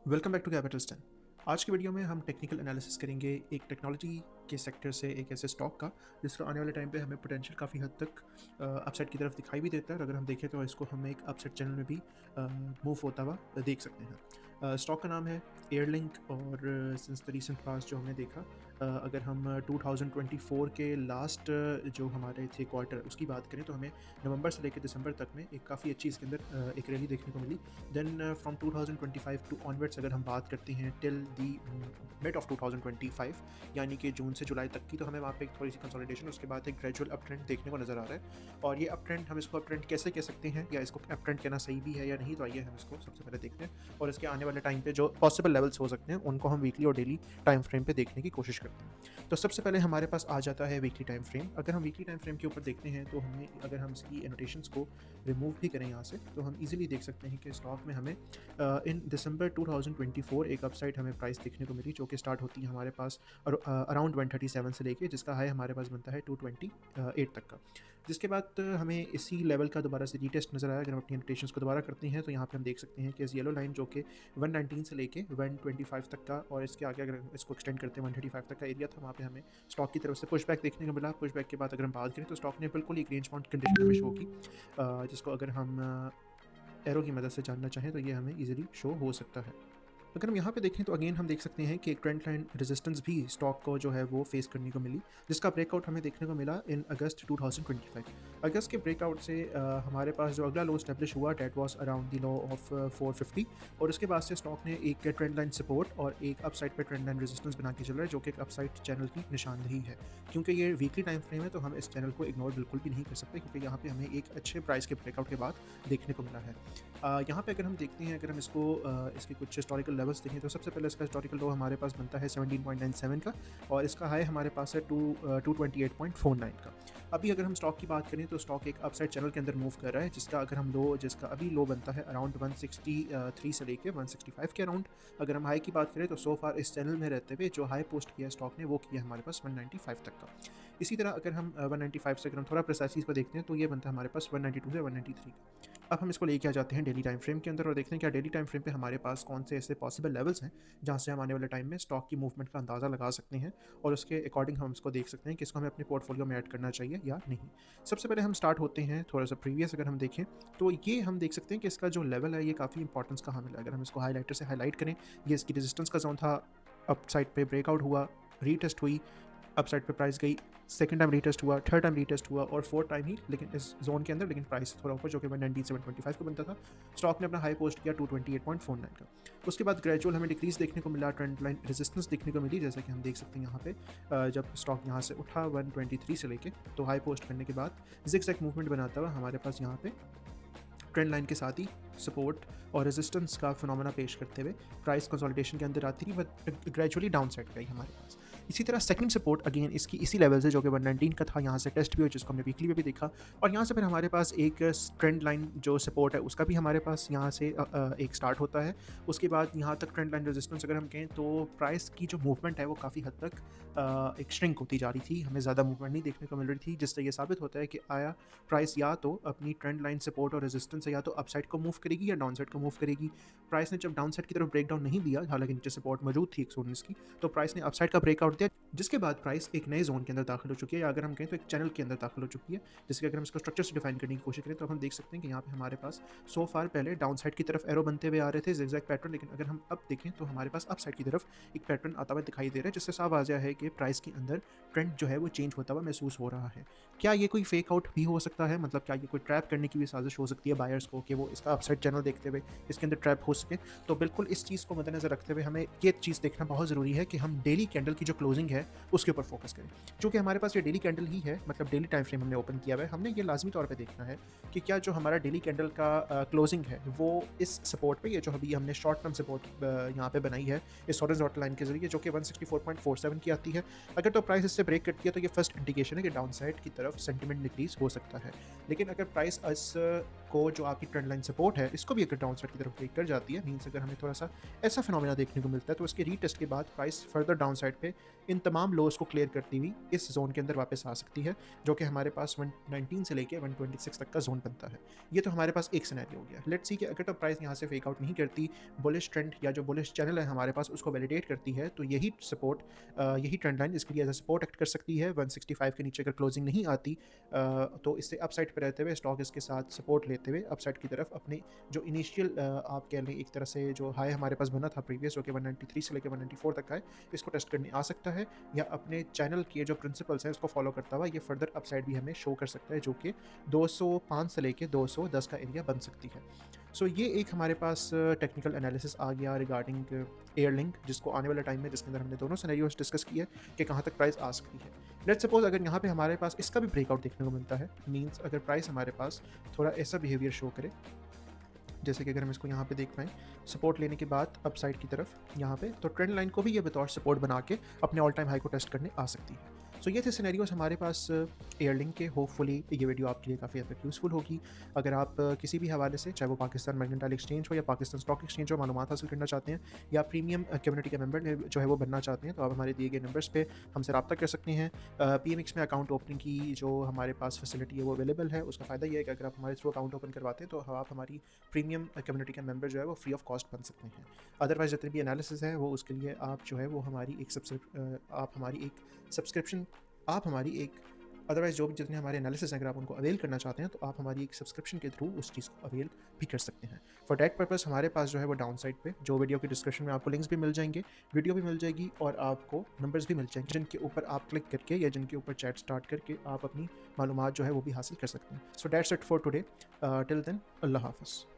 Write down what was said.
Welcome back to Capital Stan. आज की video में हम टेक्निकल एनालिसिस करेंगे एक टेक्नोलॉजी के सेक्टर से एक ऐसे स्टॉक का जिसका आने वाले टाइम पे हमें पोटेंशियल काफ़ी हद तक अपसाइड की तरफ दिखाई भी देता है, और अगर हम देखें तो इसको हम एक अपसाइड चैनल में भी मूव होता हुआ देख सकते हैं। स्टॉक का नाम है एयरलिंक, और सिंस द रीसेंट पास्ट जो हमने देखा, अगर हम 2024 के लास्ट जो हमारे थे क्वार्टर उसकी बात करें तो हमें नवंबर से लेकर दिसंबर तक में एक काफ़ी अच्छी इसके अंदर एक रैली देखने को मिली। देन फ्रॉम 2025 टू ऑनवर्ड्स अगर हम बात करते हैं टिल दी मिड ऑफ 2025, यानी कि जून से जुलाई तक की, तो हमें वहाँ पे एक थोड़ी सी कंसोलिडेशन, उसके बाद एक ग्रेजुअल अप ट्रेंड देखने को नज़र आ रहा है। और ये अप ट्रेंड, हम इसको अप ट्रेंड कैसे कह सकते हैं या इसको अप ट्रेंड कहना सही भी है या नहीं, तो आइए हम इसको सबसे पहले देखते हैं और इसके आने वाले टाइम पे जो पॉसिबल लेवल्स हो सकते हैं उनको हम वीकली और डेली टाइम फ्रेम पे देखने की कोशिश करते हैं। तो सबसे पहले हमारे पास आ जाता है वीकली टाइम फ्रेम। अगर हम वीकली टाइम फ्रेम के ऊपर देखते हैं तो हमें, अगर हम इसकी एनोटेशंस को रिमूव भी करें यहाँ से, तो हम इजीली देख सकते हैं कि स्टॉक में हमें इन दिसंबर 2024 एक अपसाइड हमें प्राइस देखने को मिली, जो कि स्टार्ट होती है हमारे पास अराउंड 137 से लेके, जिसका हाई हमारे पास बनता है 228 तक का। जिसके बाद हमें इसी लेवल का दोबारा से रीटेस्ट नज़र आया। अगर हम अपनी एनोटेशंस को दोबारा करते हैं तो यहाँ पे हम देख सकते हैं कि इस येलो लाइन जो कि 119 से लेके 125 तक का, और इसके आगे अगर इसको एक्सटेंड करते हैं 135 तक का एरिया था, वहाँ पे हमें स्टॉक की तरफ से पुशबैक देखने को मिला। पुशबैक के बाद अगर हम बात करें तो स्टॉक ने बिल्कुल एक रेंज बाउंड कंडीशन हमें शो की, जिसको अगर हम एरो की मदद से जानना चाहें तो ये हमें ईजिली शो हो सकता है। अगर हम यहाँ पे देखें तो अगेन हम देख सकते हैं कि एक ट्रेंड लाइन रेजिस्टेंस भी स्टॉक को जो है वो फेस करने को मिली, जिसका ब्रेकआउट हमें देखने को मिला इन अगस्त 2025। अगस्त के ब्रेकआउट से हमारे पास जो अगला लो स्टैब्लिश हुआ, that was around the low of 450, और उसके बाद से स्टॉक ने एक ट्रेंड लाइन सपोर्ट और एक अपसाइड पे ट्रेंड लाइन रेजिस्टेंस बना के चल रहा है, जो कि एक अपसाइड चैनल की निशानदेही है। क्योंकि ये वीकली टाइम फ्रेम है तो हम इस चैनल को इग्नोर बिल्कुल भी नहीं कर सकते, क्योंकि यहाँ पे हमें एक अच्छे प्राइस के ब्रेकआउट के बाद देखने को मिला है। यहाँ पे अगर हम देखते हैं, अगर हम इसको इसके कुछ हिस्टोरिकल लेवल्स देखें तो सबसे पहले इसका हिस्टोरिकल लो हमारे पास बनता है 17.97 का, और इसका हाई हमारे पास है 228.49 का। अभी अगर हम स्टॉक की बात करें तो स्टॉक एक अपसाइड चैनल के अंदर मूव कर रहा है, जिसका अगर हम जिसका अभी लो बनता है अराउंड 163 से लेके 165 के अराउंड। अगर हम हाई की बात करें तो सो फार इस चैनल में रहते हुए जो हाई पोस्ट किया स्टॉक ने वो किया हमारे पास 195 तक का। इसी तरह अगर हम 195 से अगर हम थोड़ा प्रिसाइज को देखते हैं तो ये बनता है हमारे पास 192 से 193 का। अब हम इसको लेके आ जाते हैं डेली टाइम फ्रेम के अंदर और देखते हैं क्या डेली टाइम फ्रेम पे हमारे पास कौन से ऐसे पॉसिबल लेवल्स हैं जहाँ से हम आने वाले टाइम में स्टॉक की मूवमेंट का अंदाज़ा लगा सकते हैं, और उसके अकॉर्डिंग हम इसको देख सकते हैं कि इसको हमें अपने पोर्टफोलियो में ऐड करना चाहिए या नहीं। सबसे पहले हम स्टार्ट होते हैं थोड़ा सा प्रीवियस, अगर हम देखें तो ये हम देख सकते हैं कि इसका जो लेवल है ये काफ़ी इंपॉर्टेंस का हमें, अगर हम इसको हाईलाइटर से हाईलाइट करें, ये इसकी रेजिस्टेंस का जोन था, अप साइड पे ब्रेकआउट हुआ, रीटेस्ट हुई, अपसाइड पे प्राइस गई, सेकंड टाइम रीटेस्ट हुआ, थर्ड टाइम रीटेस्ट हुआ, और फोर्थ टाइम ही लेकिन इस जोन के अंदर, लेकिन प्राइस थोड़ा ऊपर, जो कि 190 से 125 को बनता था। स्टॉक ने अपना हाई पोस्ट किया 228.49 का। उसके बाद ग्रेजुअल हमें डिक्रीज देखने को मिला, ट्रेंड लाइन रेजिस्टेंस देखने को मिली, जैसा कि हम देख सकते हैं यहाँ पे जब स्टॉक यहाँ से उठा 123 से लेके, तो हाई पोस्ट करने के बाद जिग-जैग मूवमेंट बनाता हुआ हमारे पास यहाँ पे ट्रेंड लाइन के साथ ही सपोर्ट और रेजिस्टेंस का फिनोमेना पेश करते हुए प्राइस कंसोलिडेशन के अंदर आती रही, बट ग्रेजुअली डाउन साइड गई हमारे पास। इसी तरह सेकंड सपोर्ट अगेन इसकी इसी लेवल से, जो कि 119 का था, यहाँ से टेस्ट भी हुआ, जिसको हमने वीकली में भी देखा, और यहाँ से फिर हमारे पास एक ट्रेंड लाइन जो सपोर्ट है उसका भी हमारे पास यहाँ से एक स्टार्ट होता है। उसके बाद यहाँ तक ट्रेंड लाइन रेजिस्टेंस अगर हम कहें तो प्राइस की जो मूवमेंट है वो काफ़ी हद तक एक श्रिंक होती जा रही थी, हमें ज़्यादा मूवमेंट नहीं देखने को मिल रही थी, जिससे ये साबित होता है कि आया प्राइस या तो अपनी ट्रेंड लाइन सपोर्ट और रेजिस्टेंस से या तो अपसाइड को मूव करेगी या डाउन साइड को मूव करेगी। प्राइस ने जब डाउन साइड की तरफ ब्रेकडाउन नहीं दिया, हालांकि नीचे सपोर्ट मौजूद थी 119 की, तो प्राइस ने अपसाइड का ब्रेकआउट दिया, जिसके बाद प्राइस एक नए जोन के अंदर दाखिल हो चुकी है, या अगर हम कहें तो एक चैनल के अंदर दाखिल हो चुकी है, जिसके अगर हम इसको स्ट्रक्चर से डिफाइन करने की कोशिश करें तो हम देख सकते हैं कि यहाँ पे हमारे पास सो फार पहले डाउन साइड की तरफ एरो बनते हुए आ रहे थे, जिगजैग पैटर्न, लेकिन अगर हम अब देखें तो हमारे पास अप साइड की तरफ एक पैटर्न आता हुआ दिखाई दे रहा है, जिससे साफ आ गया है कि प्राइस के अंदर ट्रेंड जो है वो चेंज होता हुआ महसूस हो रहा है। क्या ये कोई फेक आउट भी हो सकता है, मतलब क्या ये कोई ट्रैप करने की भी साजिश हो सकती है बायर्स को, कि वो इसका अपसाइड चैनल देखते हुए इसके अंदर ट्रैप हो सके? तो बिल्कुल इस चीज़ को मद्देनजर रखते हुए हमें ये चीज़ देखना बहुत ज़रूरी है कि हम डेली कैंडल की जो क्लोजिंग है उसके ऊपर फोकस करें। चूँकि हमारे पास ये डेली कैंडल ही है, मतलब डेली टाइम फ्रेम हमने ओपन किया हुआ है, हमने ये लाजमी तौर पे देखना है कि क्या जो हमारा डेली कैंडल का क्लोजिंग है वो इस सपोर्ट पे, ये जो अभी हमने शॉर्ट टर्म सपोर्ट यहाँ पे बनाई है इस हॉरिजॉन्टल लाइन के जरिए, जो कि 164.47 की आती है, अगर तो प्राइस इससे ब्रेक करती है तो ये फर्स्ट इंडिकेशन है कि डाउन साइड की तरफ सेंटिमेंट डिक्रीज हो सकता है। लेकिन अगर प्राइस इस आपको जो आपकी ट्रेंड लाइन सपोर्ट है इसको भी अगर डाउन साइड की तरफ ब्रेक कर जाती है, मीन्स अगर हमें थोड़ा सा ऐसा फिनोमेना देखने को मिलता है, तो उसके रीटेस्ट के बाद प्राइस फर्दर डाउन साइड पे इन तमाम लोज को क्लियर करती हुई इस जोन के अंदर वापस आ सकती है, जो कि हमारे पास 119 से लेके 126 तक का जोन बनता है। ये तो हमारे पास एक सिनेरियो हो गया। लेट्स सी कि अगर तो प्राइस यहाँ से फेक आउट नहीं करती, बुलिश ट्रेंड या जो बुलिश चैनल है हमारे पास उसको वैलिडेट करती है, तो यही सपोर्ट, यही ट्रेंड लाइन इसके लिए एज अ सपोर्ट एक्ट कर सकती है। 165 के नीचे अगर क्लोजिंग नहीं आती, तो इससे अपसाइड पे रहते हुए स्टॉक इसके साथ सपोर्ट लेते हुए अपसाइड की तरफ अपने जो इनिशियल आप कह लें एक तरह से जो हाई हमारे पास बना था प्रीवियस, जो कि 193 से लेकर 194 तक का है, इसको टेस्ट करने आ सकता है, या अपने चैनल के जो प्रिंसिपल्स हैं उसको फॉलो करता हुआ ये फर्दर अपसाइड भी हमें शो कर सकता है, जो कि 205 से लेकर 210 का एरिया बन सकती है। सो ये एक हमारे पास टेक्निकल एनालिसिस आ गया रिगार्डिंग एयरलिंक, जिसको आने वाले टाइम में जिसके अंदर हमने दोनों सिनेरियोस डिस्कस किए कि कहाँ तक प्राइस आ सकती है। लेट्स सपोज अगर यहाँ पे हमारे पास इसका भी ब्रेकआउट देखने को मिलता है, मींस अगर प्राइस हमारे पास थोड़ा ऐसा बिहेवियर शो करे, जैसे कि अगर हम इसको यहाँ पे देख पाएँ, सपोर्ट लेने के बाद अपसाइड की तरफ यहाँ पे, तो ट्रेंड लाइन को भी ये बतौर सपोर्ट बना के अपने ऑल टाइम हाई को टेस्ट करने आ सकती है। सो ये थे सिनेरियोस हमारे पास एयरलिंक के। होपफुली ये वीडियो आपके लिए काफ़ी हद तक यूज़फुल होगी। अगर आप किसी भी हवाले से, चाहे वो पाकिस्तान मर्केंटाइल एक्सचेंज हो या पाकिस्तान स्टॉक एक्सचेंज हो, मालूमात हासिल करना चाहते हैं या प्रीमियम कम्युनिटी के मेंबर जो है वो बनना चाहते हैं, तो आप हमारे दिए गए नंबर्स पे हमसे रब्ता कर सकते हैं। PMX में अकाउंट ओपनिंग की जो हमारे पास फैसिलिटी है वो अवेलेबल है। उसका फ़ायदा ये है कि अगर आप हमारे थ्रू अकाउंट ओपन करवाते हैं तो आप हमारी प्रीमियम कम्युनिटी का मेंबर जो है वो फ्री ऑफ कॉस्ट बन सकते हैं। अदरवाइज जितने भी एनालिसिस है वो उसके लिए आप जो है वो हमारी एक सब्सक्रिप्शन, आप हमारी एक अदरवाइज जो भी जितने हमारे एनालिसिस हैं अगर आप उनको अवेल करना चाहते हैं, तो आप हमारी एक सब्सक्रिप्शन के थ्रू उस चीज़ को अवेल भी कर सकते हैं। फॉर डैट पर्पस हमारे पास जो है वो डाउन साइड पे जो वीडियो की डिस्क्रिप्शन में आपको लिंक्स भी मिल जाएंगे, वीडियो भी मिल जाएगी और आपको नंबर्स भी मिल जाएंगे, जिनके ऊपर आप क्लिक करके या जिनके ऊपर चैट स्टार्ट करके आप अपनी मालूमात जो है वो भी हासिल कर सकते हैं। So that's it for today. Till then, अल्लाह हाफ़िज़।